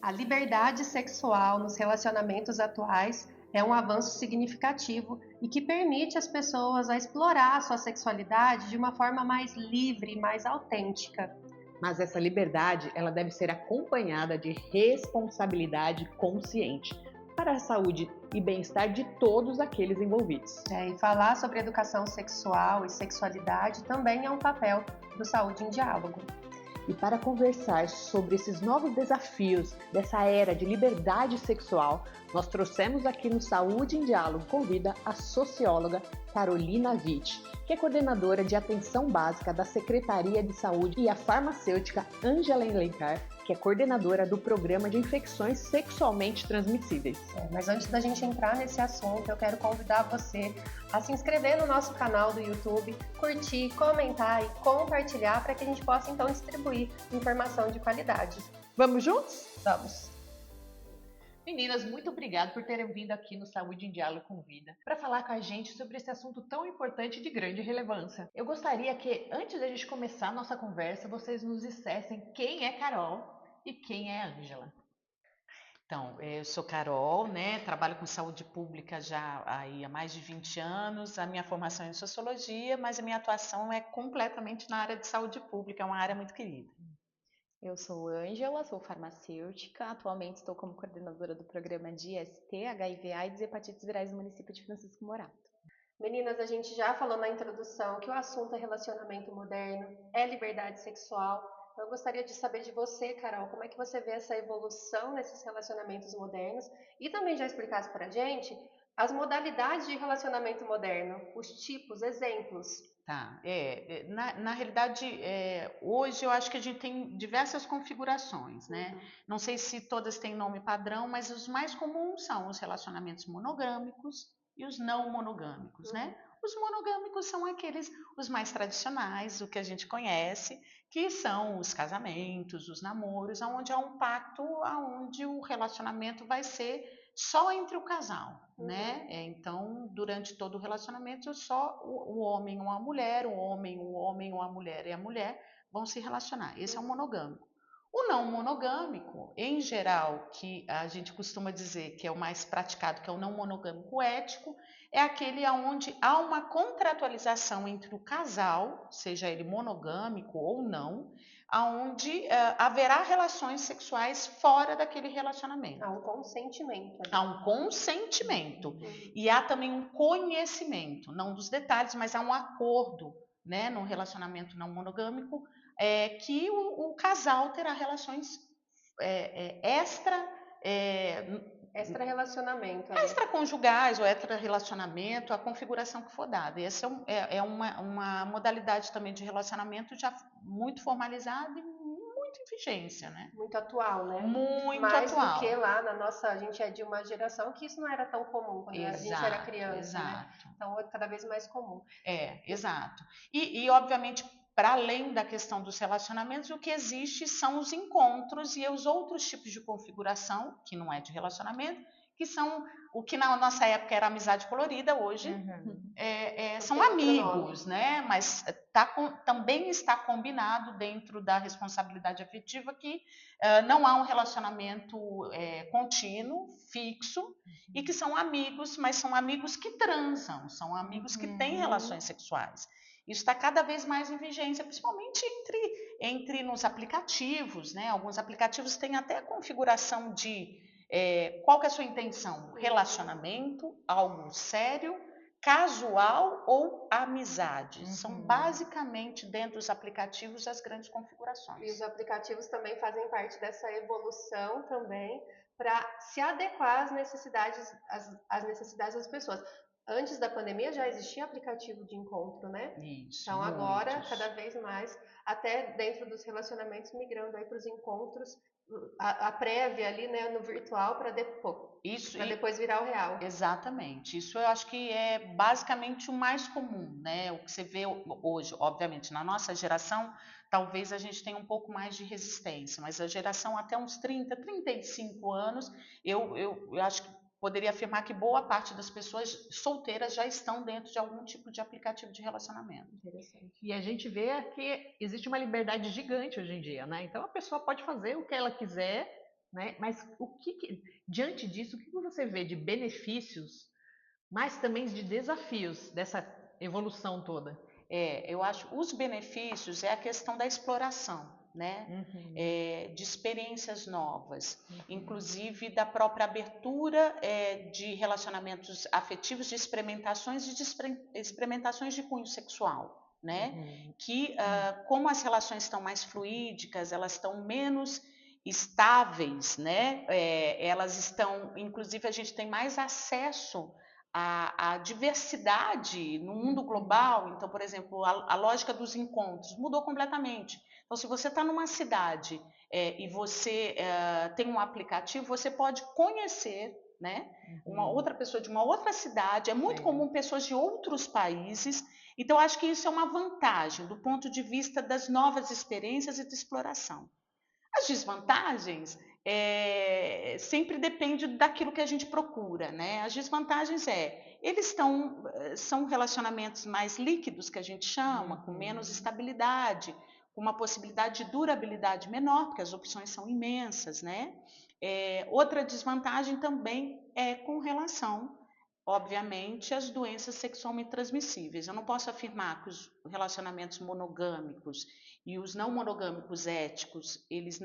A liberdade sexual nos relacionamentos atuais é um avanço significativo e que permite às pessoas a explorar a sua sexualidade de uma forma mais livre e mais autêntica. Mas essa liberdade, ela deve ser acompanhada de responsabilidade consciente para a saúde e bem-estar de todos aqueles envolvidos. E falar sobre educação sexual e sexualidade também é um papel do Saúde em Diálogo. E para conversar sobre esses novos desafios dessa era de liberdade sexual, nós trouxemos aqui no Saúde em Diálogo Convida a socióloga Carolina Witt, que é coordenadora de atenção básica da Secretaria de Saúde, e a farmacêutica Ângela Alencar, que é coordenadora do Programa de Infecções Sexualmente Transmissíveis. Mas antes da gente entrar nesse assunto, eu quero convidar você a se inscrever no nosso canal do YouTube, curtir, comentar e compartilhar para que a gente possa então distribuir informação de qualidade. Vamos juntos? Vamos! Meninas, muito obrigada por terem vindo aqui no Saúde em Diálogo com Vida para falar com a gente sobre esse assunto tão importante e de grande relevância. Eu gostaria que, antes da gente começar a nossa conversa, vocês nos dissessem quem é Carol e quem é Ângela. Então, eu sou Carol, né? Trabalho com saúde pública já aí há mais de 20 anos. A minha formação é em sociologia, mas a minha atuação é completamente na área de saúde pública, é uma área muito querida. Eu sou Ângela, sou farmacêutica, atualmente estou como coordenadora do programa de IST, HIV/AIDS e hepatites virais no município de Francisco Morato. Meninas, a gente já falou na introdução que o assunto é relacionamento moderno, é liberdade sexual. Eu gostaria de saber de você, Carol, como é que você vê essa evolução nesses relacionamentos modernos e também já explicasse para a gente as modalidades de relacionamento moderno, os tipos, exemplos. Tá, na realidade, hoje eu acho que a gente tem diversas configurações, né? Uhum. Não sei se todas têm nome padrão, mas os mais comuns são os relacionamentos monogâmicos e os não monogâmicos, né? Os monogâmicos são aqueles, os mais tradicionais, o que a gente conhece, que são os casamentos, os namoros, onde há um pacto, onde o relacionamento vai ser só entre o casal, né? Então, durante todo o relacionamento, só o homem ou a mulher, o homem ou a mulher e a mulher vão se relacionar. Esse é o monogâmico. O não monogâmico, em geral, que a gente costuma dizer que é o mais praticado, que é o não monogâmico ético, é aquele onde há uma contratualização entre o casal, seja ele monogâmico ou não, onde haverá relações sexuais fora daquele relacionamento. Há um consentimento. Há um consentimento. E há também um conhecimento, não dos detalhes, mas há um acordo, né, no relacionamento não monogâmico, que o casal terá relações extra-relacionamento. Extraconjugais ou extra-relacionamento, a configuração que for dada. Essa é uma modalidade também de relacionamento já muito formalizada e muito em vigência, né? Muito atual, né? Muito mais atual. Do que lá na nossa, a gente é de uma geração que isso não era tão comum quando a gente era criança, exato. Né? Então é cada vez mais comum. Exato. E obviamente, para além da questão dos relacionamentos, o que existe são os encontros e os outros tipos de configuração, que não é de relacionamento, que são o que na nossa época era amizade colorida, hoje são amigos, né? Mas também está combinado dentro da responsabilidade afetiva que não há um relacionamento contínuo, fixo, e que são amigos, mas são amigos que transam, são amigos que têm relações sexuais. Isso está cada vez mais em vigência, principalmente entre nos aplicativos, né? Alguns aplicativos têm até a configuração de qual que é a sua intenção? Relacionamento, algo sério, casual ou amizade. São basicamente dentro dos aplicativos as grandes configurações. E os aplicativos também fazem parte dessa evolução também para se adequar às necessidades das pessoas. Antes da pandemia já existia aplicativo de encontro, né? Isso, então agora, cada vez mais, até dentro dos relacionamentos, migrando aí para os encontros, a prévia ali, né, no virtual, para depois virar o real. Exatamente. Isso eu acho que é basicamente o mais comum, né? O que você vê hoje, obviamente, na nossa geração, talvez a gente tenha um pouco mais de resistência, mas a geração até uns 30, 35 anos, eu acho que poderia afirmar que boa parte das pessoas solteiras já estão dentro de algum tipo de aplicativo de relacionamento. Interessante. E a gente vê que existe uma liberdade gigante hoje em dia, né? Então a pessoa pode fazer o que ela quiser né? Mas diante disso, o que você vê de benefícios, mas também de desafios dessa evolução toda? Eu acho os benefícios é a questão da exploração, né? De experiências novas, inclusive da própria abertura de relacionamentos afetivos, de experimentações e de experimentações de cunho sexual, né? Que como as relações estão mais fluídicas, elas estão menos estáveis, né? Elas estão, inclusive a gente tem mais acesso a diversidade no mundo global. Então, por exemplo, a lógica dos encontros mudou completamente. Então, se você está numa cidade e você tem um aplicativo, você pode conhecer, né, uma outra pessoa de uma outra cidade. É muito comum pessoas de outros países. Então, acho que isso é uma vantagem do ponto de vista das novas experiências e de exploração. As desvantagens sempre depende daquilo que a gente procura, né? As desvantagens eles são relacionamentos mais líquidos, que a gente chama, com menos estabilidade, com uma possibilidade de durabilidade menor, porque as opções são imensas, né? Outra desvantagem também é com relação, obviamente, às doenças sexualmente transmissíveis. Eu não posso afirmar que os relacionamentos monogâmicos e os não monogâmicos éticos, eles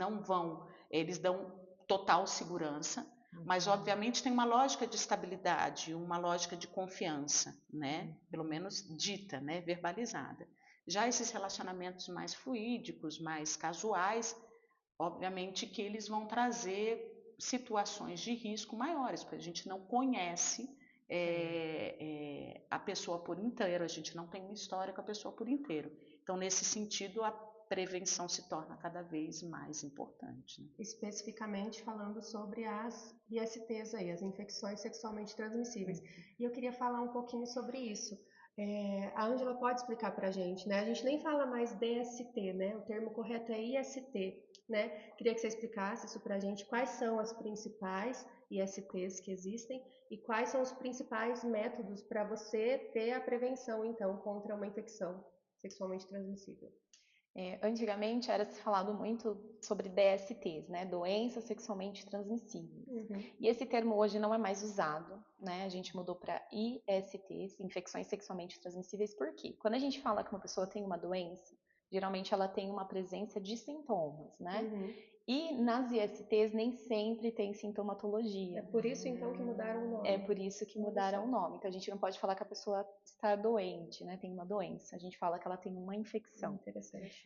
dão total segurança, mas obviamente tem uma lógica de estabilidade, uma lógica de confiança, né? Pelo menos dita, né? Verbalizada. Já esses relacionamentos mais fluídicos, mais casuais, obviamente que eles vão trazer situações de risco maiores, porque a gente não conhece a pessoa por inteiro, a gente não tem uma história com a pessoa por inteiro. Então, nesse sentido, a prevenção se torna cada vez mais importante. Né? Especificamente falando sobre as ISTs aí, as infecções sexualmente transmissíveis. E eu queria falar um pouquinho sobre isso. A Ângela pode explicar para a gente, né? A gente nem fala mais DST, né? O termo correto é IST, né? Queria que você explicasse isso para a gente, quais são as principais ISTs que existem e quais são os principais métodos para você ter a prevenção, então, contra uma infecção sexualmente transmissível. Antigamente era se falado muito sobre DSTs, né, doenças sexualmente transmissíveis. E esse termo hoje não é mais usado, né? A gente mudou para ISTs, infecções sexualmente transmissíveis. Por quê? Quando a gente fala que uma pessoa tem uma doença, geralmente ela tem uma presença de sintomas, né? E nas ISTs nem sempre tem sintomatologia. É por isso então que mudaram o nome. É por isso que mudaram o nome. Então a gente não pode falar que a pessoa está doente, né? Tem uma doença. A gente fala que ela tem uma infecção. Interessante.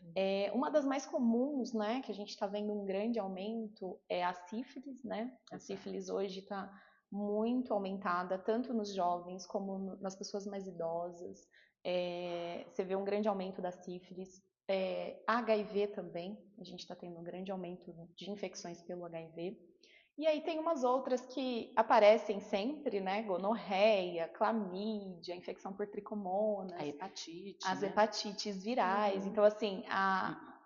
Uma das mais comuns, né, que a gente está vendo um grande aumento é a sífilis, né? A sífilis hoje está muito aumentada, tanto nos jovens como nas pessoas mais idosas. Você vê um grande aumento da sífilis. HIV também, a gente está tendo um grande aumento de infecções pelo HIV. E aí tem umas outras que aparecem sempre, né? Gonorreia, clamídia, infecção por tricomonas. A hepatite, as né? hepatites virais. Então, assim,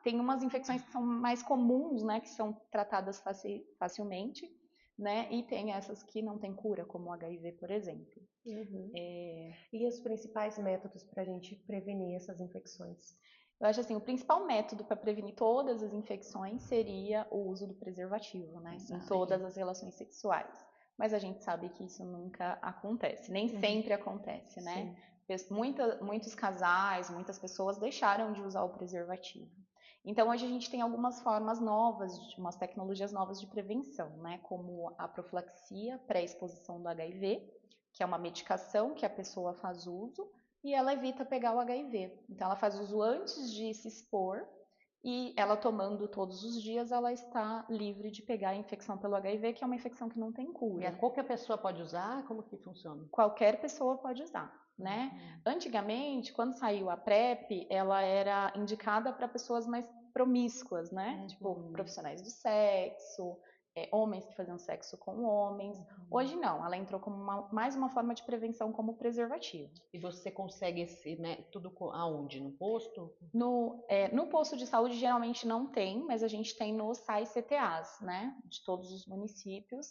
tem umas infecções que são mais comuns, né? Que são tratadas facilmente, né? E tem essas que não têm cura, como o HIV, por exemplo. E os principais métodos para a gente prevenir essas infecções? Eu acho assim, o principal método para prevenir todas as infecções seria o uso do preservativo, né? Em todas as relações sexuais. Mas a gente sabe que isso nunca acontece, nem sempre acontece, né? Muitos casais, muitas pessoas deixaram de usar o preservativo. Então hoje a gente tem algumas formas novas, umas tecnologias novas de prevenção, né? Como a profilaxia pré-exposição do HIV, que é uma medicação que a pessoa faz uso, e ela evita pegar o HIV. Então, ela faz uso antes de se expor e ela tomando todos os dias, ela está livre de pegar a infecção pelo HIV, que é uma infecção que não tem cura. E qualquer pessoa pode usar? Como que funciona? Qualquer pessoa pode usar, né? Antigamente, quando saiu a PrEP, ela era indicada para pessoas mais promíscuas, né? Tipo, profissionais do sexo, homens que faziam sexo com homens. Hoje não, ela entrou como mais uma forma de prevenção como preservativo. E você consegue tudo aonde? No posto? No posto de saúde geralmente não tem, mas a gente tem nos SAIs CTAs, né? De todos os municípios.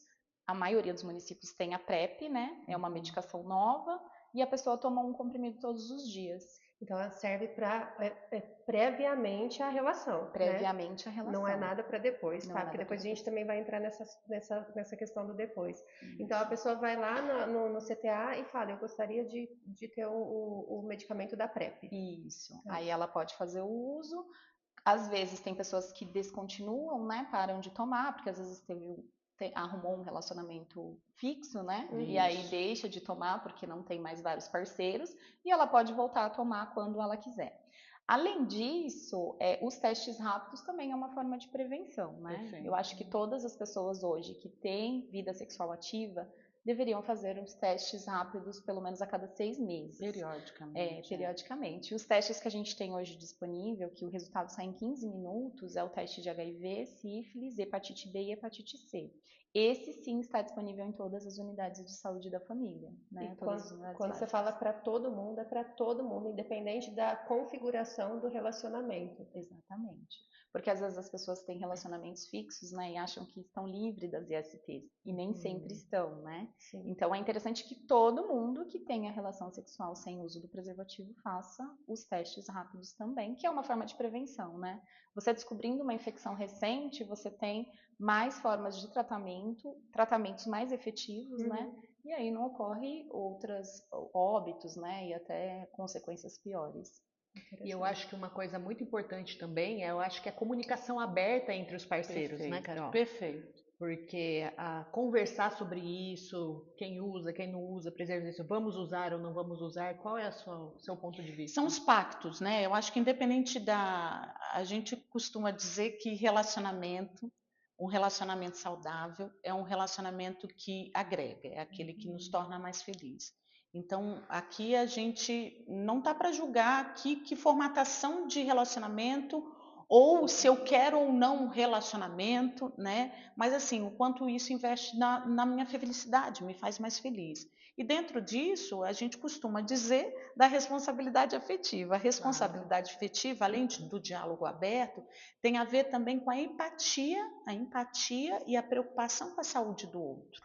A maioria dos municípios tem a PrEP, né? É uma medicação nova e a pessoa toma um comprimido todos os dias. Então, ela serve para previamente a relação, né? Previamente a relação. Não é nada para depois, Não tá? é Porque nada pra depois a gente também vai entrar nessa questão do depois. Isso. Então, a pessoa vai lá no CTA e fala, eu gostaria de ter o medicamento da PrEP. Isso. Tá. Aí ela pode fazer o uso. Às vezes tem pessoas que descontinuam, né? Param de tomar, porque às vezes arrumou um relacionamento fixo, né? E aí deixa de tomar porque não tem mais vários parceiros. E ela pode voltar a tomar quando ela quiser. Além disso, os testes rápidos também é uma forma de prevenção, né? Perfeito. Eu acho que todas as pessoas hoje que têm vida sexual ativa deveriam fazer os testes rápidos pelo menos a cada 6 meses. Periodicamente. Periodicamente. Os testes que a gente tem hoje disponível, que o resultado sai em 15 minutos, é o teste de HIV, sífilis, hepatite B e hepatite C. Esse sim está disponível em todas as unidades de saúde da família, né? E quando você fala para todo mundo, é para todo mundo, independente da configuração do relacionamento. Exatamente. Porque às vezes as pessoas têm relacionamentos fixos, né, e acham que estão livres das ISTs, e nem sempre estão, né? Sim. Então é interessante que todo mundo que tenha relação sexual sem uso do preservativo faça os testes rápidos também, que é uma forma de prevenção, né? Você descobrindo uma infecção recente, você tem mais formas de tratamentos mais efetivos, né? E aí não ocorre outros óbitos, né? E até consequências piores. E eu acho que uma coisa muito importante também eu acho que é a comunicação aberta entre os parceiros, né, Carol? Perfeito. Porque conversar sobre isso, quem usa, quem não usa preservativo, vamos usar ou não vamos usar, qual é o seu ponto de vista? São os pactos, né? Eu acho que independente a gente costuma dizer que um relacionamento saudável é um relacionamento que agrega, é aquele que nos torna mais felizes. Então, aqui a gente não tá para julgar que formatação de relacionamento ou se eu quero ou não um relacionamento, né? Mas assim, o quanto isso investe na minha felicidade, me faz mais feliz. E dentro disso, a gente costuma dizer da responsabilidade afetiva. A responsabilidade afetiva, além do diálogo aberto, tem a ver também com a empatia e a preocupação com a saúde do outro.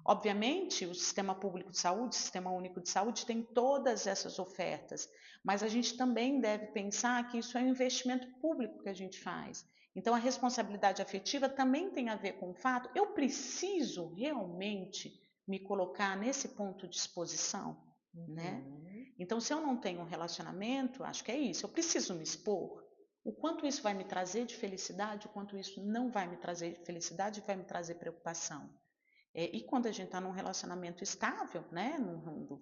Obviamente, o Sistema Público de Saúde, o Sistema Único de Saúde, tem todas essas ofertas, mas a gente também deve pensar que isso é um investimento público que a gente faz. Então, a responsabilidade afetiva também tem a ver com o fato, eu preciso realmente me colocar nesse ponto de exposição, né? Então, se eu não tenho um relacionamento, acho que é isso, eu preciso me expor. O quanto isso vai me trazer de felicidade, o quanto isso não vai me trazer de felicidade, vai me trazer preocupação. E quando a gente está num relacionamento estável, né,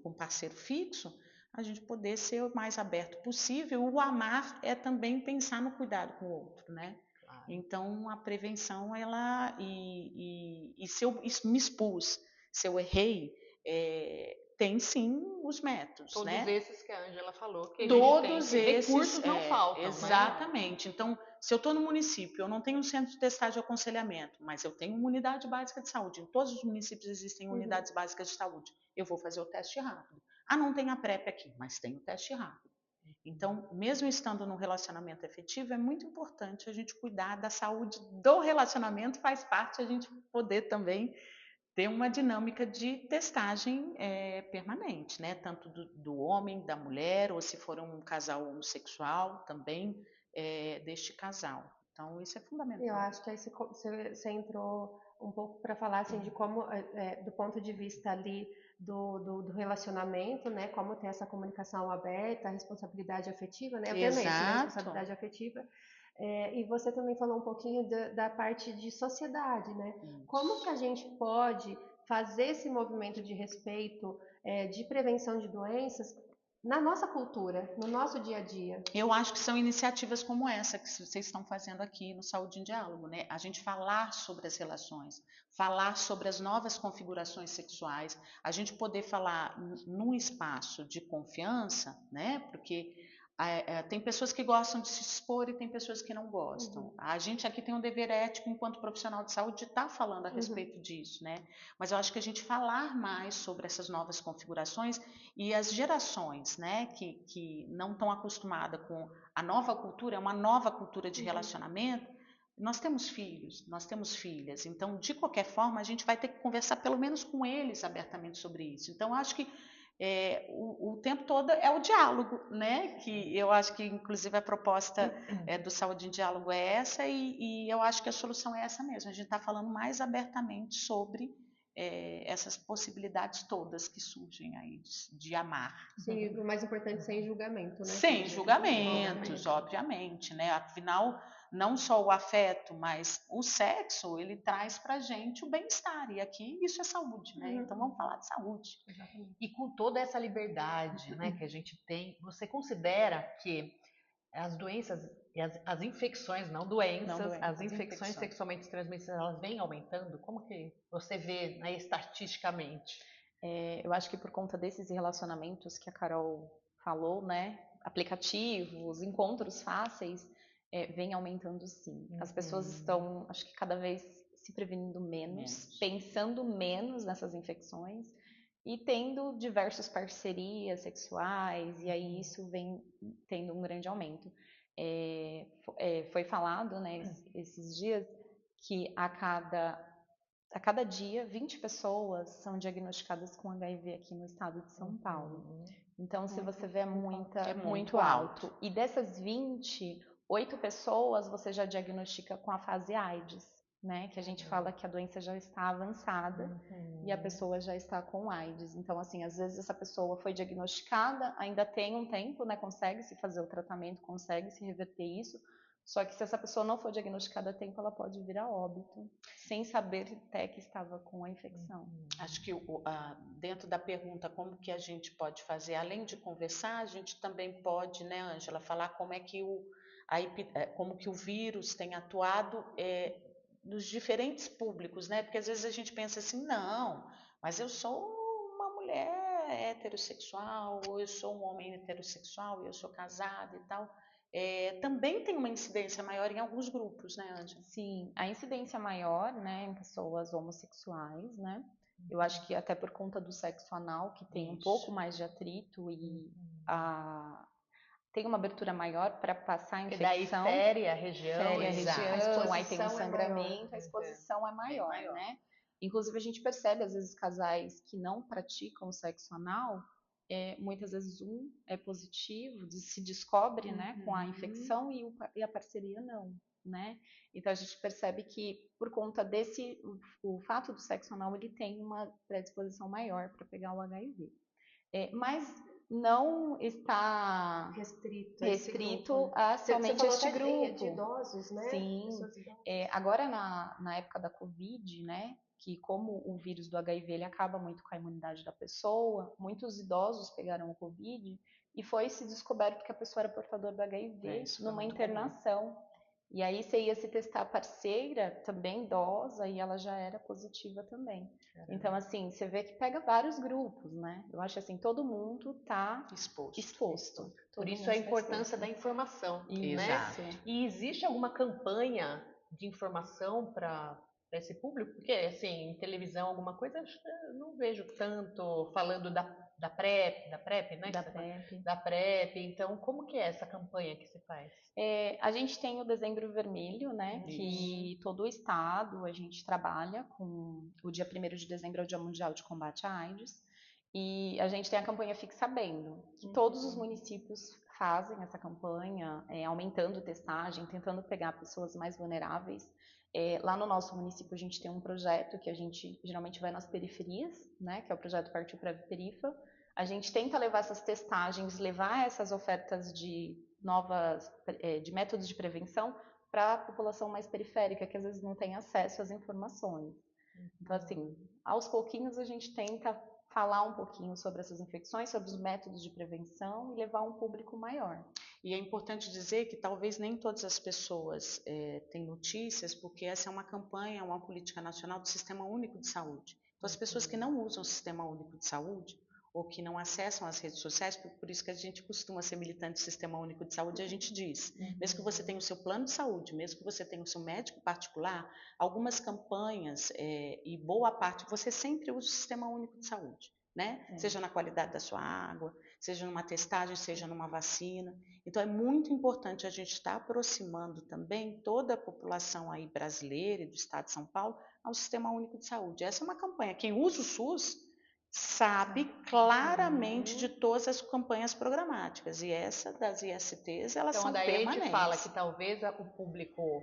com um parceiro fixo, a gente poder ser o mais aberto possível. O amar é também pensar no cuidado com o outro, né? Claro. Então, a prevenção, se eu me expus, se eu errei, tem sim os métodos, Todos né? esses que a Ângela falou, que Todos esses recursos não faltam, exatamente. Né? Então, se eu estou no município, eu não tenho um centro de testagem e aconselhamento, mas eu tenho uma unidade básica de saúde. Em todos os municípios existem unidades básicas de saúde. Eu vou fazer o teste rápido. Não tem a PrEP aqui, mas tem o teste rápido. Então, mesmo estando num relacionamento efetivo, é muito importante a gente cuidar da saúde do relacionamento, faz parte a gente poder também ter uma dinâmica de testagem permanente, né? Tanto do homem, da mulher, ou se for um casal homossexual, também deste casal. Então, isso é fundamental. Eu acho que aí você entrou um pouco para falar assim, de como, do ponto de vista ali do relacionamento, né? Como ter essa comunicação aberta, a responsabilidade afetiva, né? Obviamente, né? A responsabilidade afetiva. E você também falou um pouquinho da parte de sociedade, né? Como que a gente pode fazer esse movimento de respeito, de prevenção de doenças na nossa cultura, no nosso dia a dia? Eu acho que são iniciativas como essa que vocês estão fazendo aqui no Saúde em Diálogo, né? A gente falar sobre as relações, falar sobre as novas configurações sexuais, a gente poder falar num espaço de confiança, né? Porque tem pessoas que gostam de se expor e tem pessoas que não gostam. A gente aqui tem um dever ético enquanto profissional de saúde de estar falando a respeito disso, né? Mas eu acho que a gente falar mais sobre essas novas configurações e as gerações, né, que não estão acostumadas com a nova cultura, é uma nova cultura de relacionamento. Nós temos filhos, nós temos filhas, então, de qualquer forma, a gente vai ter que conversar pelo menos com eles abertamente sobre isso. Então, acho que o tempo todo é o diálogo, né? Que eu acho que, inclusive, a proposta do Saúde em Diálogo é essa, e eu acho que a solução é essa mesmo. A gente está falando mais abertamente sobre essas possibilidades todas que surgem aí de amar. Sim, o mais importante sem julgamento, né? Sem julgamentos, obviamente, né? Afinal, não só o afeto, mas o sexo, ele traz pra gente o bem-estar. E aqui isso é saúde, né? Então vamos falar de saúde. Exatamente. E com toda essa liberdade, né, que a gente tem, você considera que as doenças e as infecções, não doenças, as infecções sexualmente transmissíveis, elas vêm aumentando? Como que você vê, né, estatisticamente? Eu acho que por conta desses relacionamentos que a Carol falou, né, aplicativos, encontros fáceis, vem aumentando sim. As pessoas estão, acho que cada vez se prevenindo menos, pensando menos nessas infecções e tendo diversas parcerias sexuais, e aí isso vem tendo um grande aumento. Foi falado, né, esses dias, que a cada dia, 20 pessoas são diagnosticadas com HIV aqui no estado de São Paulo. Então, se você vê, é muito alto. E dessas 20, 8 pessoas você já diagnostica com a fase AIDS, né? Que a gente fala que a doença já está avançada e a pessoa já está com AIDS. Então, assim, às vezes essa pessoa foi diagnosticada, ainda tem um tempo, né? Consegue se fazer o tratamento, consegue se reverter isso. Só que se essa pessoa não for diagnosticada a tempo, ela pode vir a óbito, sem saber até que estava com a infecção. Acho que dentro da pergunta como que a gente pode fazer, além de conversar, a gente também pode, né, Ângela, falar como é que como que o vírus tem atuado nos diferentes públicos, né? Porque às vezes a gente pensa assim, não, mas eu sou uma mulher heterossexual, ou eu sou um homem heterossexual, eu sou casada e tal. Também tem uma incidência maior em alguns grupos, né, Ângela? Sim, a incidência maior, né, em pessoas homossexuais, né? Eu acho que até por conta do sexo anal, que tem um pouco mais de atrito e tem uma abertura maior para passar a infecção. Daí fere a região, aí tem um sangramento, a exposição é maior, né? Inclusive a gente percebe, às vezes, casais que não praticam sexo anal, muitas vezes um é positivo, se descobre, né, com a infecção e a parceria não, né? Então a gente percebe que por conta o fato do sexo anal, ele tem uma predisposição maior para pegar o HIV. Mas não está restrito a somente este grupo. De idosos, né? Sim. Agora na época da Covid, né? Que como o vírus do HIV ele acaba muito com a imunidade da pessoa, muitos idosos pegaram o Covid e foi se descoberto que a pessoa era portadora do HIV numa internação. E aí você ia se testar a parceira, também idosa, e ela já era positiva também. Então, assim, você vê que pega vários grupos, né? Eu acho assim, todo mundo está exposto. Por isso a importância da informação, né? E existe alguma campanha de informação para esse público? Porque, assim, em televisão, alguma coisa, eu não vejo tanto falando da PrEP, né? Da PrEP. Então, como que é essa campanha que se faz? A gente tem o Dezembro Vermelho, né? Que todo o estado a gente trabalha com o dia 1º de dezembro, é o Dia Mundial de Combate à AIDS. E a gente tem a campanha Fique Sabendo, que todos os municípios fazem essa campanha, aumentando testagem, tentando pegar pessoas mais vulneráveis. Lá no nosso município a gente tem um projeto que a gente geralmente vai nas periferias, né? Que é o projeto Partiu para a Perifa. A gente tenta levar essas testagens, levar essas ofertas de de métodos de prevenção para a população mais periférica, que às vezes não tem acesso às informações. Então, assim, aos pouquinhos a gente tenta falar um pouquinho sobre essas infecções, sobre os métodos de prevenção e levar um público maior. E é importante dizer que talvez nem todas as pessoas têm notícias, porque essa é uma campanha, uma política nacional do Sistema Único de Saúde. Então, as pessoas que não usam o Sistema Único de Saúde, ou que não acessam as redes sociais, por isso que a gente costuma ser militante do Sistema Único de Saúde, a gente diz, mesmo que você tenha o seu plano de saúde, mesmo que você tenha o seu médico particular, algumas campanhas e boa parte, você sempre usa o Sistema Único de Saúde, né? Seja na qualidade da sua água, seja numa testagem, seja numa vacina. Então é muito importante a gente estar aproximando também toda a população aí brasileira e do estado de São Paulo ao Sistema Único de Saúde. Essa é uma campanha. Quem usa o SUS sabe claramente de todas as campanhas programáticas. E essa das ISTs, elas Então, são daí a gente fala permanentes. que talvez o público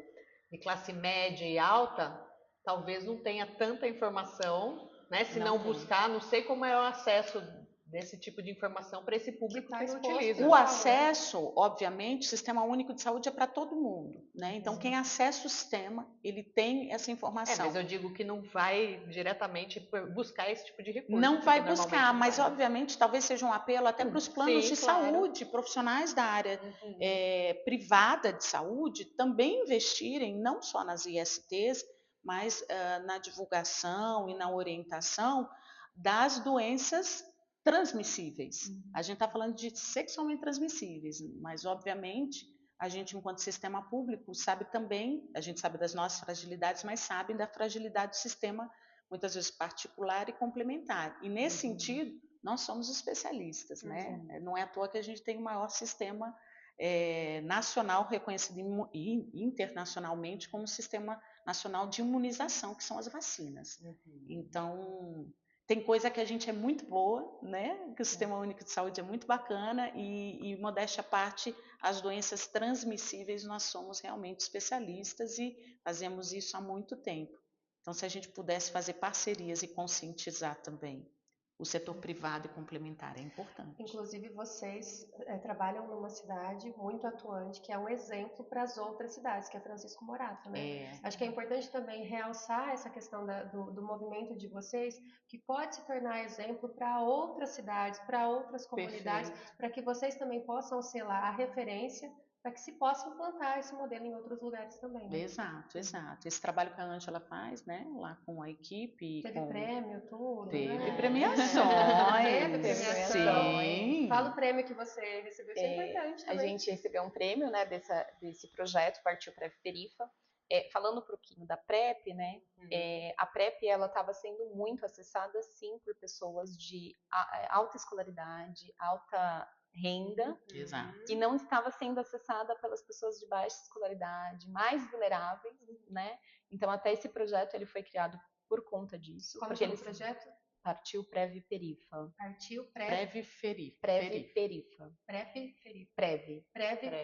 de classe média e alta talvez não tenha tanta informação, né? Se não tem. buscar, não sei como é o acesso desse tipo de informação para esse público tá que não exposto, utiliza. O né? acesso, obviamente, o Sistema Único de Saúde é para todo mundo, né? Então, quem acessa o sistema, ele tem essa informação. Mas eu digo que não vai diretamente buscar esse tipo de recurso. Não vai porque normalmente buscar, não mas vai. obviamente talvez seja um apelo até para os planos Sim, de claro. saúde, profissionais da área privada de saúde também investirem não só nas ISTs, mas na divulgação e na orientação das doenças transmissíveis. A gente está falando de sexualmente transmissíveis, mas obviamente a gente, enquanto sistema público, sabe também, a gente sabe das nossas fragilidades, mas sabe da fragilidade do sistema, muitas vezes particular e complementar. E nesse sentido, nós somos especialistas, né? Não é à toa que a gente tem o maior sistema nacional reconhecido internacionalmente como Sistema Nacional de Imunização, que são as vacinas. Então, tem coisa que a gente é muito boa, né? Que o Sistema Único de Saúde é muito bacana e modéstia à parte, as doenças transmissíveis nós somos realmente especialistas e fazemos isso há muito tempo. Então, se a gente pudesse fazer parcerias e conscientizar também o setor privado e complementar, é importante. Inclusive, vocês trabalham numa cidade muito atuante, que é um exemplo para as outras cidades, que é Francisco Morato, né? Acho que é importante também realçar essa questão do movimento de vocês, que pode se tornar exemplo para outras cidades, para outras comunidades, para que vocês também possam ser lá a referência, para que se possa implantar esse modelo em outros lugares também, né? Exato, exato. Esse trabalho que a Ângela faz, né, lá com a equipe. Teve prêmio, tudo, Teve né? premiações. Teve premiação. Sim. Fala o prêmio que você recebeu, isso é importante também. A gente recebeu um prêmio, né, desse projeto, Partiu PrEP Perifa. Falando um pouquinho da PrEP, né, a PrEP ela estava sendo muito acessada, sim, por pessoas de alta escolaridade, alta renda, e não estava sendo acessada pelas pessoas de baixa escolaridade, mais vulneráveis, né? Então, até esse projeto ele foi criado por conta disso. Como chama o projeto? Partiu PrEV Perifa. Partiu PrEV Perifa. PrEV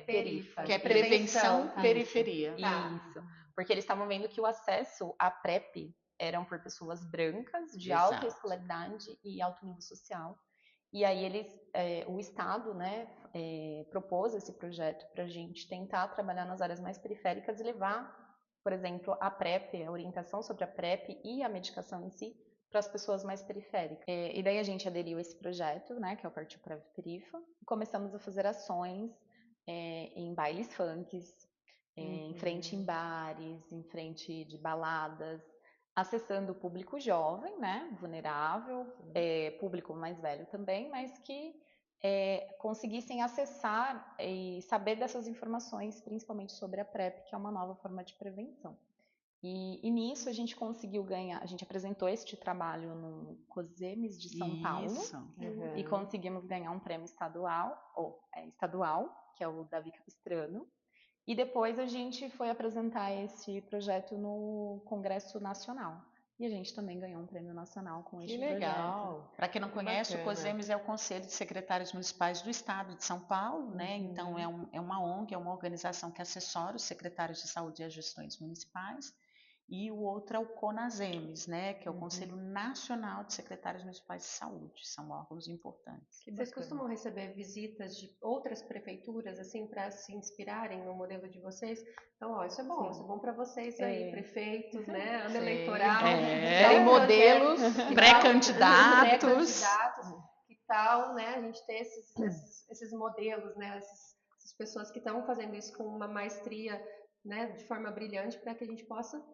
Perifa. Que é prevenção periferia. Isso. Porque eles estavam vendo que o acesso à PrEP eram por pessoas brancas, de alta escolaridade e alto nível social. E aí o Estado, né, propôs esse projeto para a gente tentar trabalhar nas áreas mais periféricas e levar, por exemplo, a PrEP, a orientação sobre a PrEP e a medicação em si, para as pessoas mais periféricas. E daí a gente aderiu a esse projeto, né, que é o Partiu PrEV Perifa, e começamos a fazer ações em bailes funks, em frente em bares, em frente de baladas, acessando o público jovem, né, vulnerável, público mais velho também, mas que conseguissem acessar e saber dessas informações, principalmente sobre a PrEP, que é uma nova forma de prevenção. E nisso a gente conseguiu ganhar, a gente apresentou este trabalho no COSEMES de São Paulo e conseguimos ganhar um prêmio estadual, que é o Davi Capistrano. E depois a gente foi apresentar esse projeto no Congresso Nacional. E a gente também ganhou um prêmio nacional com este projeto. Que legal! Para quem não conhece, o COSEMES é o Conselho de Secretários Municipais do Estado de São Paulo, né? Então é uma ONG, é uma organização que assessora os secretários de saúde e as gestões municipais. E o outro é o CONASEMES, né, que é o Conselho Nacional de Secretários Municipais de Saúde. São órgãos importantes. Vocês costumam receber visitas de outras prefeituras, assim, para se inspirarem no modelo de vocês? Então, isso é bom para vocês aí, prefeitos, né, ano eleitoral. Tem modelos, pré-candidatos. Que tal, né, a gente ter esses modelos, né, essas pessoas que estão fazendo isso com uma maestria, né, de forma brilhante, para que a gente possa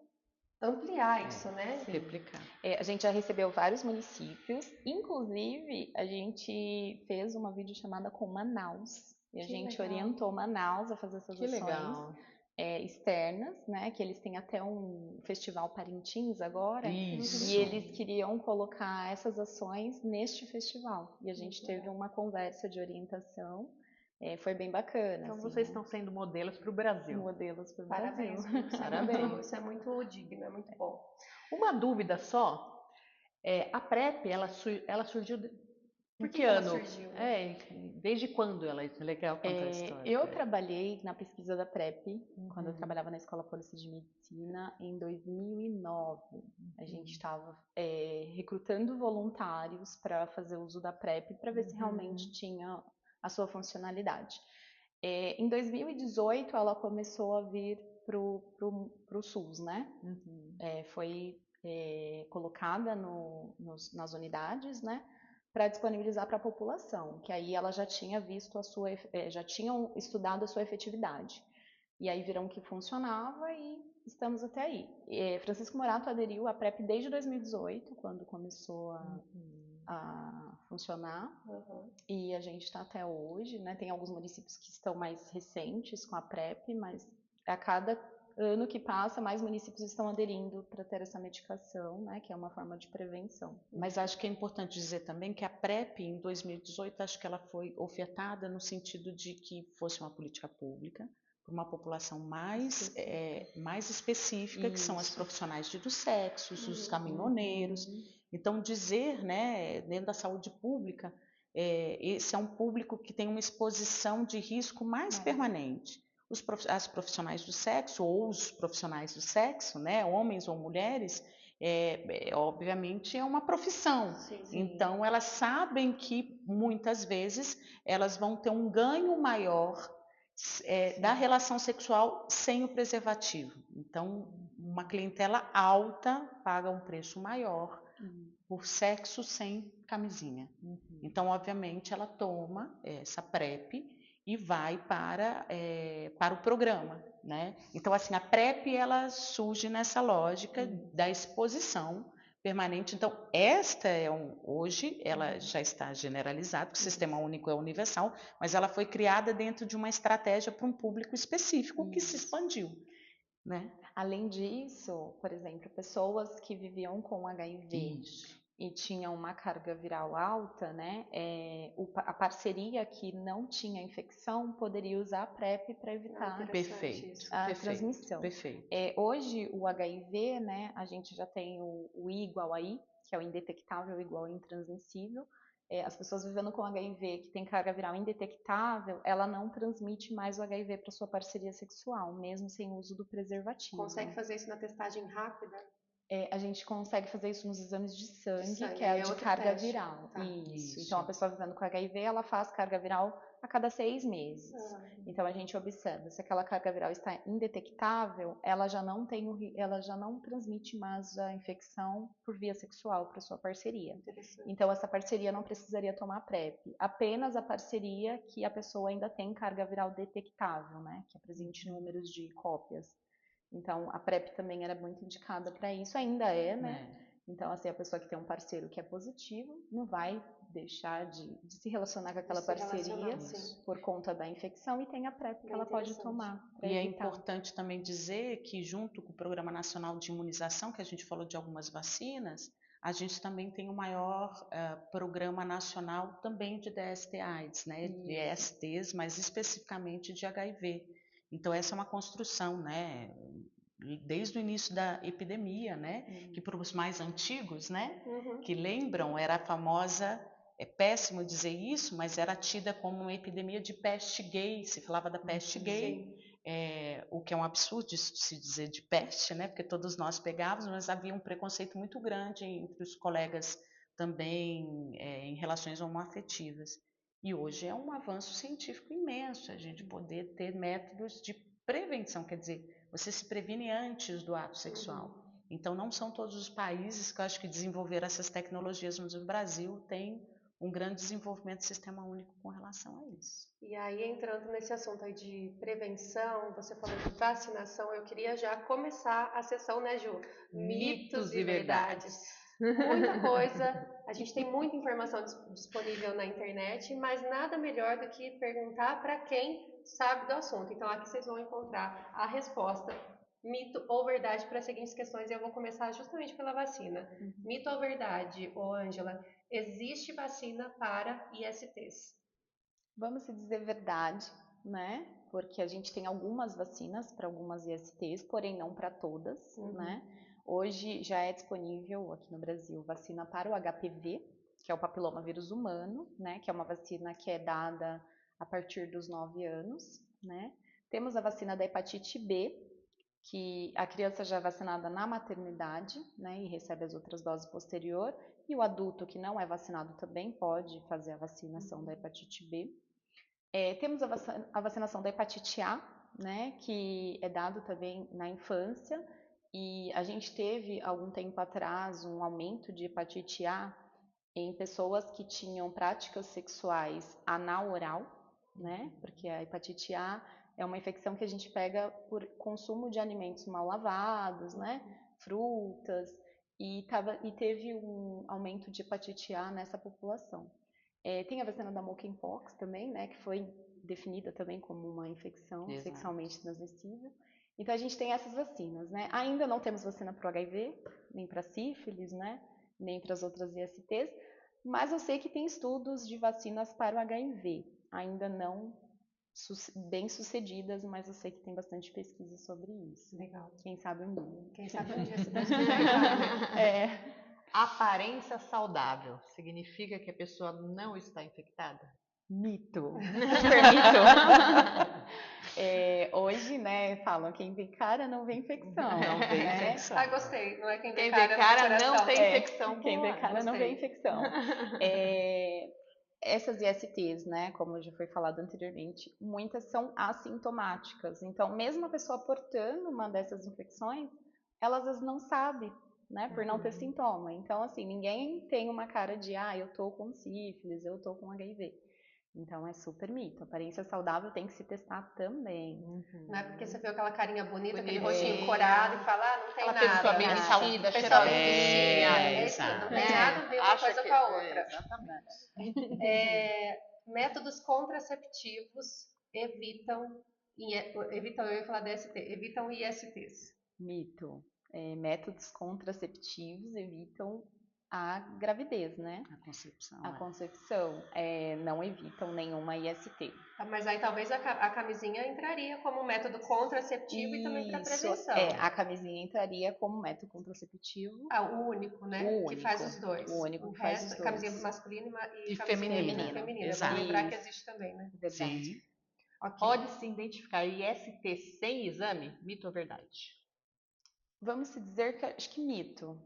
ampliar isso, né? Replicar. A gente já recebeu vários municípios, inclusive a gente fez uma videochamada com Manaus e a gente orientou Manaus a fazer essas ações externas, né? Que eles têm até um festival Parintins agora e eles queriam colocar essas ações neste festival e a gente teve uma conversa de orientação. Foi bem bacana. Então assim, vocês estão sendo modelos para o Brasil. Modelos para o Brasil. Parabéns. Isso é muito digno, é muito bom. Uma dúvida só. A PrEP, ela surgiu Por em que ela ano? surgiu, né? Desde quando ela é legal contar a história? Eu trabalhei na pesquisa da PrEP, quando eu Uhum. trabalhava na Escola Paulista de Medicina, em 2009. A gente estava recrutando voluntários para fazer uso da PrEP, para ver se realmente tinha a sua funcionalidade. Em 2018, ela começou a vir pro SUS, né? Foi colocada nas unidades, né? Para disponibilizar para a população, que aí ela já tinha visto já tinham estudado a sua efetividade. E aí viram que funcionava e estamos até aí. Francisco Morato aderiu à PrEP desde 2018, quando começou a funcionar, e a gente está até hoje, né? Tem alguns municípios que estão mais recentes com a PrEP, mas a cada ano que passa, mais municípios estão aderindo para ter essa medicação, né? Que é uma forma de prevenção. Mas acho que é importante dizer também que a PrEP, em 2018, acho que ela foi ofertada no sentido de que fosse uma política pública para uma população mais específica, que são as profissionais dos sexos, os caminhoneiros. Então, dizer, né, dentro da saúde pública, esse é um público que tem uma exposição de risco mais permanente. As profissionais do sexo, ou os profissionais do sexo, né, homens ou mulheres, obviamente é uma profissão. Sim. Então, elas sabem que muitas vezes elas vão ter um ganho maior da relação sexual sem o preservativo. Então, uma clientela alta paga um preço maior por sexo sem camisinha. Então, obviamente, ela toma essa PrEP e vai para o programa, né? Então, assim, a PrEP, ela surge nessa lógica da exposição permanente. Então, hoje, ela já está generalizada, porque o Sistema Único é universal, mas ela foi criada dentro de uma estratégia para um público específico que se expandiu, né? Além disso, por exemplo, pessoas que viviam com HIV e tinham uma carga viral alta, né? A parceria que não tinha infecção poderia usar a PrEP para evitar a transmissão. Perfeito. Hoje, o HIV, né? A gente já tem o I igual a I, que é o indetectável igual a intransmissível. As pessoas vivendo com HIV que tem carga viral indetectável, ela não transmite mais o HIV para sua parceria sexual, mesmo sem uso do preservativo. Consegue fazer isso na testagem rápida? A gente consegue fazer isso nos exames de sangue, que é é de outro carga teste. viral. Tá. Isso. Então, a pessoa vivendo com HIV, ela faz carga viral a cada 6 meses. Então, a gente observa, se aquela carga viral está indetectável, ela já não transmite mais a infecção por via sexual para sua parceria. Então, essa parceria não precisaria tomar PrEP. Apenas a parceria que a pessoa ainda tem carga viral detectável, né? Que apresente números de cópias. Então, a PrEP também era muito indicada para isso, ainda é, né? Então, assim, a pessoa que tem um parceiro que é positivo não vai deixar de se relacionar com aquela parceria por conta da infecção e tem a PrEP que ela pode tomar. E é importante também dizer que, junto com o Programa Nacional de Imunização, que a gente falou de algumas vacinas, a gente também tem o maior programa nacional também de DST-AIDS, né? De ESTs, mas especificamente de HIV. Então, essa é uma construção, né? Desde o início da epidemia, né? Que para os mais antigos, né? Que lembram, era a famosa, é péssimo dizer isso, mas era tida como uma epidemia de peste gay, se falava da peste gay, o que é um absurdo se dizer de peste, né? Porque todos nós pegávamos, mas havia um preconceito muito grande entre os colegas também em relações homoafetivas. E hoje é um avanço científico imenso a gente poder ter métodos de prevenção, quer dizer, você se previne antes do ato sexual. Então, não são todos os países que eu acho que desenvolveram essas tecnologias, mas o Brasil tem um grande desenvolvimento do sistema único com relação a isso. E aí, entrando nesse assunto aí de prevenção, você falou de vacinação, eu queria já começar a sessão, né, Ju? Mitos e verdades. Muita coisa, a gente tem muita informação disponível na internet, mas nada melhor do que perguntar para quem sabe do assunto. Então, aqui vocês vão encontrar a resposta, mito ou verdade, para as seguintes questões, e eu vou começar justamente pela vacina. Mito ou verdade, Ângela, existe vacina para ISTs? Vamos se dizer verdade, né? Porque a gente tem algumas vacinas para algumas ISTs, porém não para todas, né? Hoje já é disponível aqui no Brasil vacina para o HPV, que é o papiloma vírus humano, né? Que é uma vacina que é dada a partir dos 9 anos, né? Temos a vacina da hepatite B, que a criança já é vacinada na maternidade, né? E recebe as outras doses posterior. E o adulto que não é vacinado também pode fazer a vacinação da hepatite B. Temos a vacinação da hepatite A, né? Que é dado também na infância. E a gente teve, algum tempo atrás, um aumento de hepatite A em pessoas que tinham práticas sexuais anal-oral, né? Porque a hepatite A é uma infecção que a gente pega por consumo de alimentos mal lavados, né? Frutas, e teve um aumento de hepatite A nessa população. Tem a vacina da monkeypox também, né? Que foi definida também como uma infecção sexualmente transmissível. Então a gente tem essas vacinas, né? Ainda não temos vacina para o HIV, nem para sífilis, né? Nem para as outras ISTs, mas eu sei que tem estudos de vacinas para o HIV, ainda não bem sucedidas, mas eu sei que tem bastante pesquisa sobre isso. Legal. Quem sabe um dia. Quem sabe um dia se Deus quiser, né? Aparência saudável significa que a pessoa não está infectada? Mito. Super mito. Hoje, né, falam quem vê cara não vê infecção. Não vê né? infecção. Ah, gostei. Não é quem vê Quem cara, vê cara não não tem tem infecção. Quem vê Boa, cara não vê gostei. infecção. Essas ISTs, né, como já foi falado anteriormente, muitas são assintomáticas. Então, mesmo a pessoa portando uma dessas infecções, ela às vezes não sabe, né, por não ter sintoma. Então, assim, ninguém tem uma cara de, eu tô com sífilis, eu tô com HIV. Então, é super mito. Aparência saudável tem que se testar também. Não é porque você viu aquela carinha bonita, aquele Bonitinha. rostinho corado e fala, não tem Aquela nada. pessoa bem nada. vestida, Pessoa cheirosa. bem vestida. É, Isso, não exato. tem nada a ver uma coisa com a outra. Exatamente. Métodos contraceptivos evitam, eu ia falar DST, evitam ISTs. Mito. Métodos contraceptivos evitam a gravidez, né? A concepção. A concepção. Não evitam nenhuma IST. Mas aí talvez a camisinha entraria como método contraceptivo e também para prevenção. A camisinha entraria como método contraceptivo. O único, né? O único. Que faz os dois. O único que faz os dois. Camisinha masculina e feminina. feminina. Exato. Vamos lembrar que existe também, né? Verdade. Sim. Okay. Pode-se identificar IST sem exame? Mito ou verdade? Vamos se dizer que acho que mito,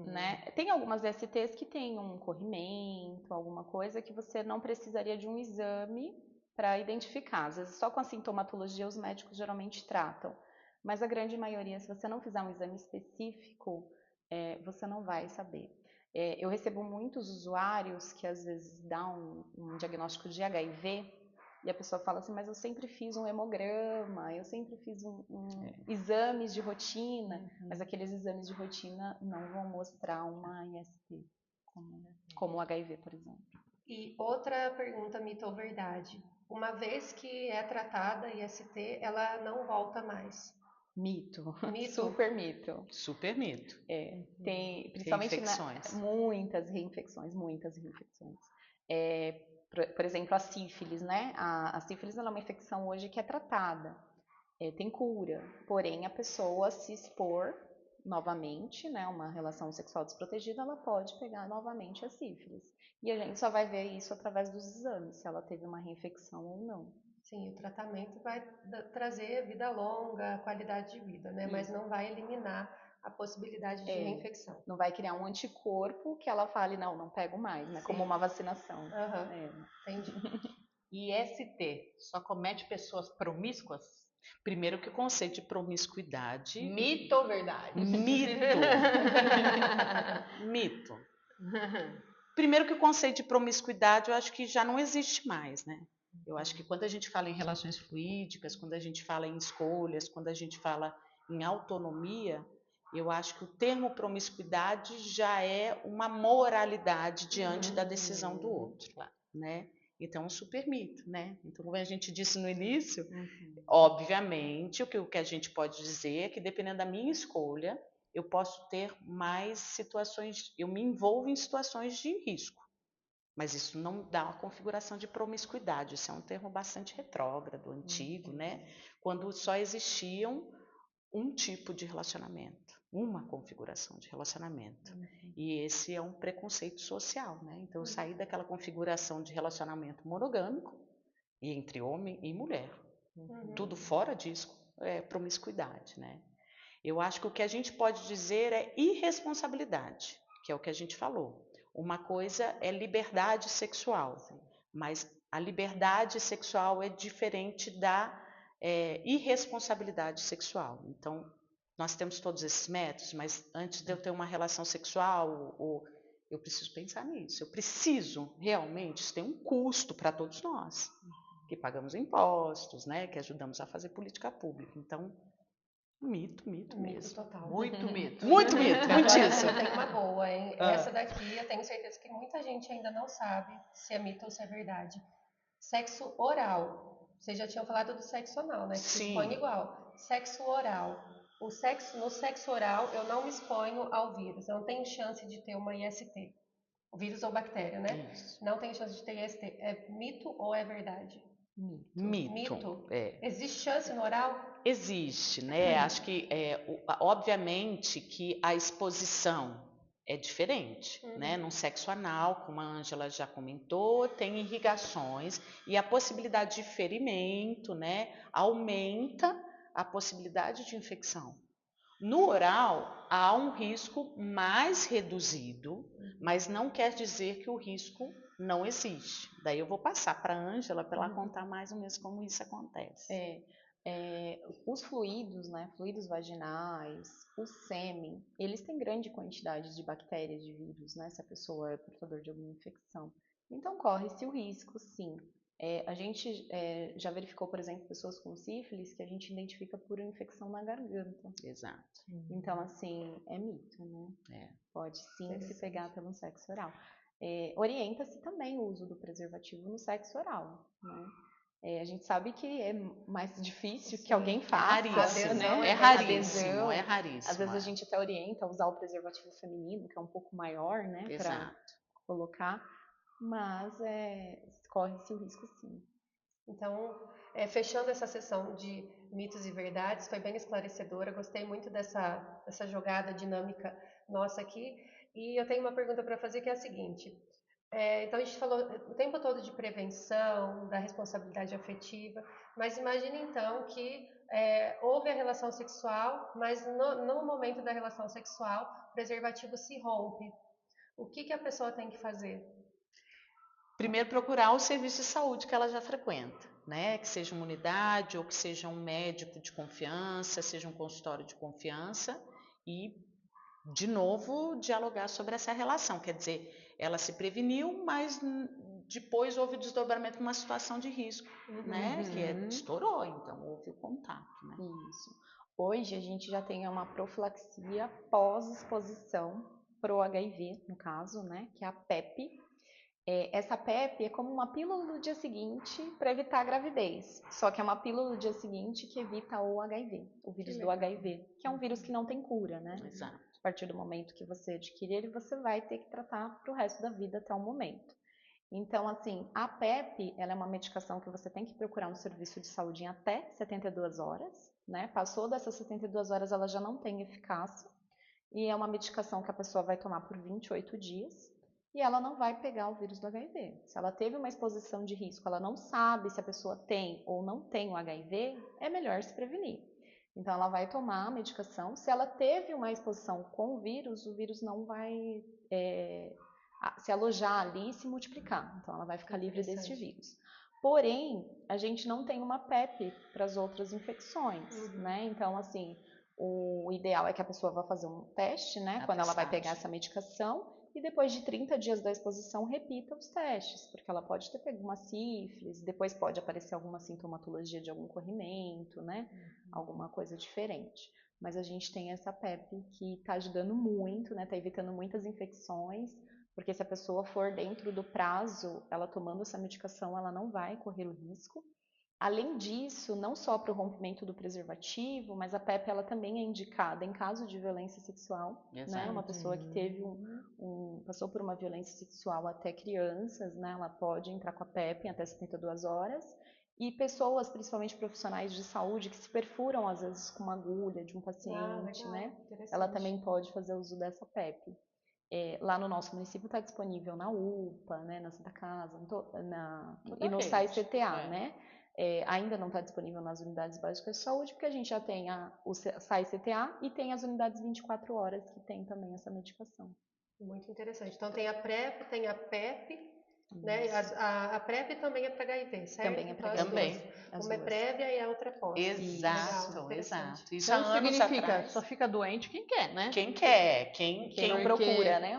né? Tem algumas ISTs que tem um corrimento, alguma coisa que você não precisaria de um exame para identificar. Às vezes só com a sintomatologia os médicos geralmente tratam, mas a grande maioria, se você não fizer um exame específico, você não vai saber. Eu recebo muitos usuários que às vezes dão um diagnóstico de HIV e a pessoa fala assim, mas eu sempre fiz um hemograma, eu sempre fiz exames de rotina, mas aqueles exames de rotina não vão mostrar uma IST, como o HIV, por exemplo. E outra pergunta, mito ou verdade? Uma vez que é tratada a IST, ela não volta mais. Mito. Mito? Super mito. Super mito. Tem, principalmente muitas reinfecções. Por exemplo, a sífilis, né? A sífilis ela é uma infecção hoje que é tratada, tem cura, porém a pessoa se expor novamente, né? Uma relação sexual desprotegida, ela pode pegar novamente a sífilis. E a gente só vai ver isso através dos exames, se ela teve uma reinfecção ou não. Sim, o tratamento vai trazer vida longa, qualidade de vida, né? Mas não vai eliminar a possibilidade de reinfecção. Não vai criar um anticorpo que ela fale, não pego mais, né? Sim. Como uma vacinação. Entendi. IST só comete pessoas promíscuas? Primeiro que o conceito de promiscuidade... Mito ou verdade? Mito. Primeiro que o conceito de promiscuidade eu acho que já não existe mais, né? Eu acho que quando a gente fala em relações fluídicas, quando a gente fala em escolhas, quando a gente fala em autonomia, eu acho que o termo promiscuidade já é uma moralidade diante da decisão do outro, né? Então, é um super mito, né? Então, como a gente disse no início, obviamente, o que a gente pode dizer é que dependendo da minha escolha, eu posso ter mais situações, eu me envolvo em situações de risco. Mas isso não dá uma configuração de promiscuidade, isso é um termo bastante retrógrado, antigo, né? Quando só existiam um tipo de relacionamento, uma configuração de relacionamento. E esse é um preconceito social, né? Então eu saí daquela configuração de relacionamento monogâmico e entre homem e mulher. Tudo fora disso é promiscuidade, né? Eu acho que o que a gente pode dizer é irresponsabilidade, que é o que a gente falou. Uma coisa é liberdade sexual, mas a liberdade sexual é diferente da irresponsabilidade sexual. Então, nós temos todos esses métodos, mas antes de eu ter uma relação sexual, eu preciso pensar nisso. Eu preciso realmente, isso tem um custo para todos nós, que pagamos impostos, né, que ajudamos a fazer política pública. Então, mito mesmo. Total. Muito mito. Muito mito, muitíssimo. Eu tenho uma boa, hein? Essa daqui eu tenho certeza que muita gente ainda não sabe se é mito ou se é verdade. Sexo oral. Vocês já tinham falado do sexo anal, né? Que se expõe igual. Sexo oral. No sexo oral, eu não me exponho ao vírus. Eu não tenho chance de ter uma IST. O vírus ou bactéria, né? Isso. Não tenho chance de ter IST. É mito ou é verdade? Mito. Existe chance no oral? Existe, né? Acho que, obviamente, que a exposição é diferente, né? No sexo anal, como a Ângela já comentou, tem irrigações e a possibilidade de ferimento, né? Aumenta a possibilidade de infecção. No oral, há um risco mais reduzido, mas não quer dizer que o risco não existe. Daí eu vou passar para a Ângela para ela contar mais ou menos como isso acontece. Os fluidos, né, fluidos vaginais, o sêmen, eles têm grande quantidade de bactérias, de vírus, né, se a pessoa é portador de alguma infecção. Então, corre-se o risco, sim. A gente já verificou, por exemplo, pessoas com sífilis que a gente identifica por infecção na garganta. Exato. Então, assim, é mito, né? Pode sim se pegar pelo sexo oral. Orienta-se também o uso do preservativo no sexo oral, né? A gente sabe que é mais difícil que alguém faça, raríssimo, né? É raríssimo. Às vezes a gente até orienta a usar o preservativo feminino, que é um pouco maior, né? Para colocar, mas corre-se o risco sim. Então, fechando essa sessão de mitos e verdades, foi bem esclarecedora. Gostei muito dessa jogada dinâmica nossa aqui. E eu tenho uma pergunta para fazer que é a seguinte. Então, a gente falou o tempo todo de prevenção, da responsabilidade afetiva, mas imagine então que houve a relação sexual, mas no momento da relação sexual, o preservativo se rompe. O que a pessoa tem que fazer? Primeiro, procurar o serviço de saúde que ela já frequenta, né? Que seja uma unidade ou que seja um médico de confiança, seja um consultório de confiança e, de novo, dialogar sobre essa relação. Quer dizer, ela se preveniu, mas depois houve o desdobramento de uma situação de risco, né? Que estourou, então houve o contato, né? Isso. Hoje a gente já tem uma profilaxia pós-exposição pro HIV, no caso, né? Que é a PEP. Essa PEP é como uma pílula do dia seguinte para evitar a gravidez. Só que é uma pílula do dia seguinte que evita o HIV, o vírus do HIV, que é um vírus que não tem cura, né? Exato. A partir do momento que você adquirir ele, você vai ter que tratar para o resto da vida até o momento. Então, assim, a PEP, ela é uma medicação que você tem que procurar um serviço de saúde em até 72 horas, né? Passou dessas 72 horas, ela já não tem eficácia. E é uma medicação que a pessoa vai tomar por 28 dias. E ela não vai pegar o vírus do HIV. Se ela teve uma exposição de risco, ela não sabe se a pessoa tem ou não tem o HIV, é melhor se prevenir. Então, ela vai tomar a medicação. Se ela teve uma exposição com o vírus não vai se alojar ali e se multiplicar. Então, ela vai ficar livre deste vírus. Porém, a gente não tem uma PEP para as outras infecções, né? Então, assim, o ideal é que a pessoa vá fazer um teste, né? Quando ela vai pegar essa medicação. E depois de 30 dias da exposição, repita os testes, porque ela pode ter pego uma sífilis, depois pode aparecer alguma sintomatologia de algum corrimento, né? Alguma coisa diferente. Mas a gente tem essa PEP que está ajudando muito, né? Está evitando muitas infecções, porque se a pessoa for dentro do prazo, ela tomando essa medicação, ela não vai correr o risco. Além disso, não só para o rompimento do preservativo, mas a PEP ela também é indicada em caso de violência sexual, né? Uma pessoa que teve passou por uma violência sexual até crianças, né? Ela pode entrar com a PEP em até 72 horas. E pessoas, principalmente profissionais de saúde, que se perfuram às vezes com uma agulha de um paciente, legal, né? interessante. Ela também pode fazer uso dessa PEP. Lá no nosso município está disponível na UPA, né, na Santa Casa, e no SAI CTA, né? Ainda não está disponível nas unidades básicas de saúde, porque a gente já tem o SAI CTA e tem as unidades 24 horas que tem também essa medicação. Muito interessante. Então tem a PrEP, tem a PEP, né? A PrEP também é para HIV, certo? Também é para Então, HIV. uma é prévia e a outra é pós. Exato, exato. Isso Então há anos significa, atrás. só fica doente quem quer, né? Quem quer, quem não procura, né?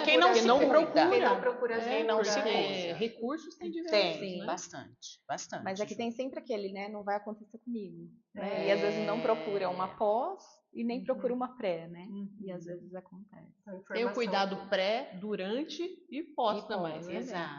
Quem não se cuida. Quem não procura Quem não se cuida. cuida. Recursos tem diversos, Tem, né? bastante. Mas é que tem sempre aquele, né? Não vai acontecer comigo, né? É. E às vezes não procura uma pós e nem procura uma pré, né? E às vezes acontece. Tem o cuidado pré, durante e pós também, né? Exato.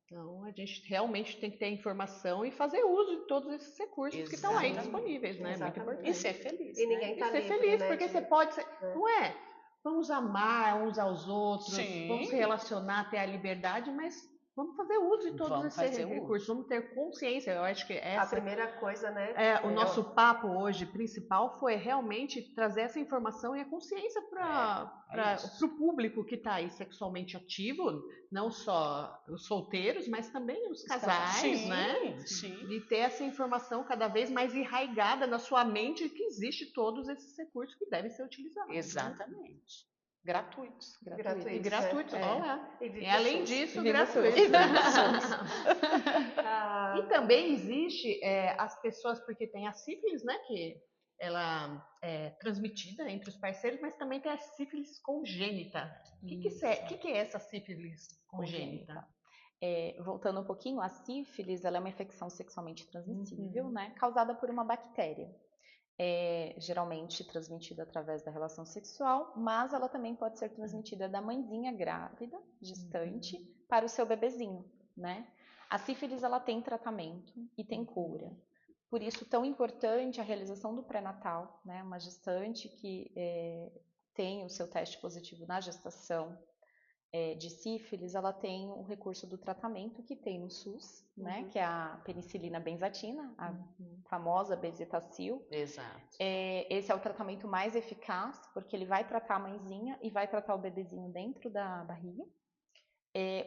Então, a gente realmente tem que ter informação e fazer uso de todos esses recursos que estão aí disponíveis, né? Muito importante. E ser feliz, E ninguém tá E ser livre, feliz, né, porque você pode ser... Não é? Vamos amar uns aos outros, Sim. vamos se relacionar, ter a liberdade, mas vamos fazer uso de todos esses recursos, vamos ter consciência. Eu acho que A primeira coisa, né? o nosso papo hoje principal foi realmente trazer essa informação e a consciência para o público que está aí sexualmente ativo, não só os solteiros, mas também os casais, Sim, né? sim. De ter essa informação cada vez mais enraigada na sua mente que existe todos esses recursos que devem ser utilizados. Exatamente. Né? Gratuitos. E gratuitos, olha. E além disso, Viva gratuitos. SUS. E também existe as pessoas, porque tem a sífilis, né, que ela é transmitida entre os parceiros, mas também tem a sífilis congênita. O que é essa sífilis congênita? Voltando um pouquinho, a sífilis ela é uma infecção sexualmente transmissível, né, causada por uma bactéria. Geralmente transmitida através da relação sexual, mas ela também pode ser transmitida da mãezinha grávida, gestante, para o seu bebezinho, né? A sífilis ela tem tratamento e tem cura. Por isso, tão importante a realização do pré-natal, né? Uma gestante que tem o seu teste positivo na gestação de sífilis, ela tem o recurso do tratamento que tem no SUS, né? Que é a penicilina benzatina, a famosa Bezetacil. Exato. Esse é o tratamento mais eficaz, porque ele vai tratar a mãezinha e vai tratar o bebezinho dentro da barriga.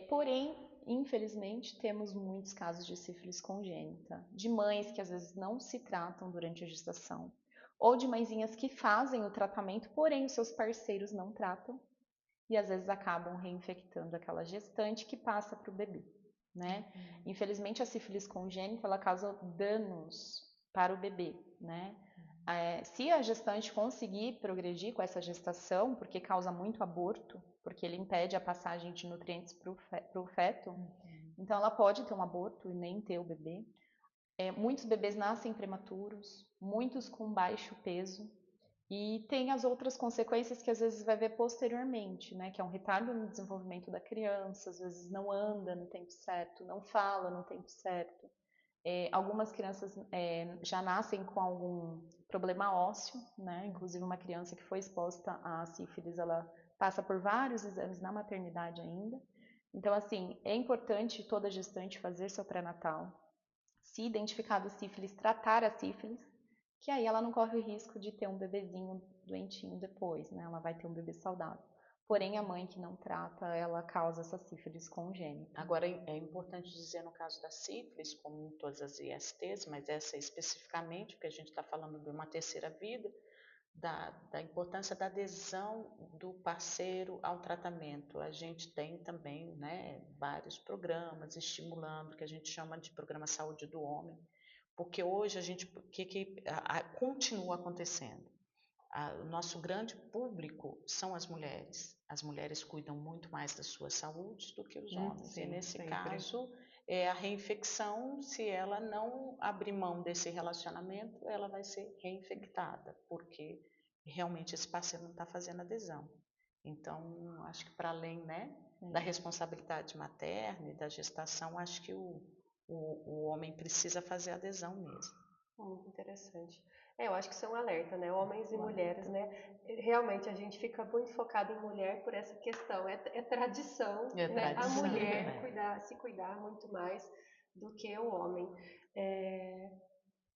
Porém, infelizmente, temos muitos casos de sífilis congênita, de mães que às vezes não se tratam durante a gestação, ou de mãezinhas que fazem o tratamento, porém os seus parceiros não tratam, e às vezes acabam reinfectando aquela gestante que passa para o bebê, né? Infelizmente, a sífilis congênita, ela causa danos para o bebê, né? Se a gestante conseguir progredir com essa gestação, porque causa muito aborto, porque ele impede a passagem de nutrientes para o feto, então ela pode ter um aborto e nem ter o bebê. Muitos bebês nascem prematuros, muitos com baixo peso, e tem as outras consequências que às vezes vai ver posteriormente, né? Que é um retardo no desenvolvimento da criança, às vezes não anda no tempo certo, não fala no tempo certo. Algumas crianças já nascem com algum problema ósseo, né? Inclusive uma criança que foi exposta à sífilis, ela passa por vários exames na maternidade ainda. Então, assim, é importante toda gestante fazer seu pré-natal, se identificar a sífilis, tratar a sífilis, que aí ela não corre o risco de ter um bebezinho doentinho depois, né? Ela vai ter um bebê saudável. Porém, a mãe que não trata, ela causa essa sífilis congênita. Agora, é importante dizer no caso da sífilis, como em todas as ISTs, mas essa especificamente, porque a gente está falando de uma terceira vida, da importância da adesão do parceiro ao tratamento. A gente tem também, né, vários programas estimulando, que a gente chama de programa Saúde do Homem, porque hoje o que continua acontecendo? O nosso grande público são as mulheres. As mulheres cuidam muito mais da sua saúde do que os homens. Sim, e nesse sempre. caso, a reinfecção, se ela não abrir mão desse relacionamento, ela vai ser reinfectada, porque realmente esse parceiro não está fazendo adesão. Então, acho que para além, né, da responsabilidade materna e da gestação, acho que o homem precisa fazer adesão mesmo. Muito interessante. Eu acho que isso é um alerta, né? Homens e mulheres, né? Realmente a gente fica muito focado em mulher por essa questão. É tradição, né? A mulher se cuidar muito mais. do que o homem.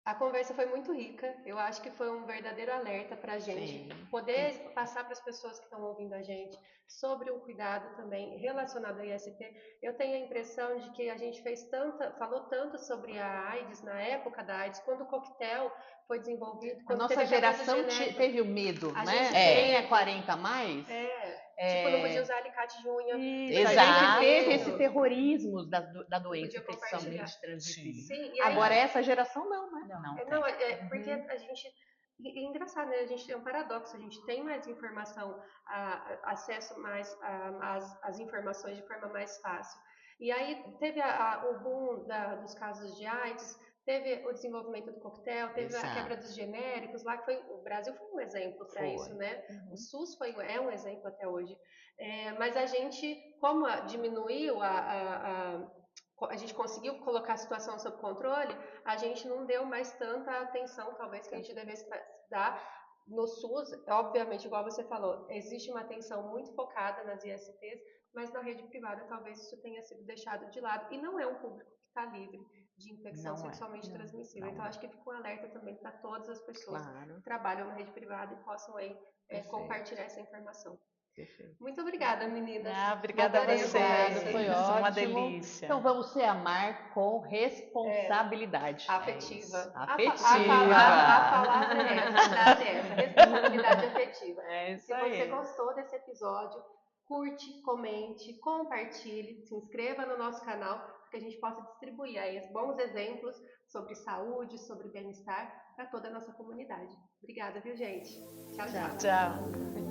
A conversa foi muito rica, eu acho que foi um verdadeiro alerta para a gente poder passar para as pessoas que estão ouvindo a gente sobre um cuidado também relacionado ao IST. Eu tenho a impressão de que a gente falou tanto sobre a AIDS na época da AIDS, quando o coquetel foi desenvolvido, A quando nossa teve geração teve o medo, né? Quem é 40 a mais? Tipo, não podia usar alicate de unha. A gente teve esse terrorismo da doença, podia infecção compartilhar. multitransmissível. Sim, e aí, Agora essa geração não, né? não, porque a gente. É engraçado, né? A gente é um paradoxo, a gente tem mais informação, acesso mais às informações de forma mais fácil. E aí teve o boom dos casos de AIDS, teve o desenvolvimento do coquetel, teve a quebra dos genéricos, lá que o Brasil foi um exemplo para isso, né? O SUS é um exemplo até hoje. Mas a gente, como diminuiu a gente conseguiu colocar a situação sob controle, a gente não deu mais tanta atenção, talvez, que a gente devesse dar. No SUS, obviamente, igual você falou, existe uma atenção muito focada nas ISTs, mas na rede privada talvez isso tenha sido deixado de lado. E não é um público que está livre de infecção sexualmente transmissível. Então, acho que fica um alerta também para todas as pessoas que trabalham na rede privada e possam aí, compartilhar essa informação. Muito obrigada, meninas. Obrigada a vocês. Foi ótimo. Uma ótimo. delícia. Então vamos se amar com responsabilidade. Afetiva. Afetiva. A palavra é essa, a frase é essa, responsabilidade afetiva. Se você gostou desse episódio, curte, comente, compartilhe, se inscreva no nosso canal, para que a gente possa distribuir aí bons exemplos sobre saúde, sobre bem-estar para toda a nossa comunidade. Obrigada, viu, gente? Tchau, tchau. Tchau.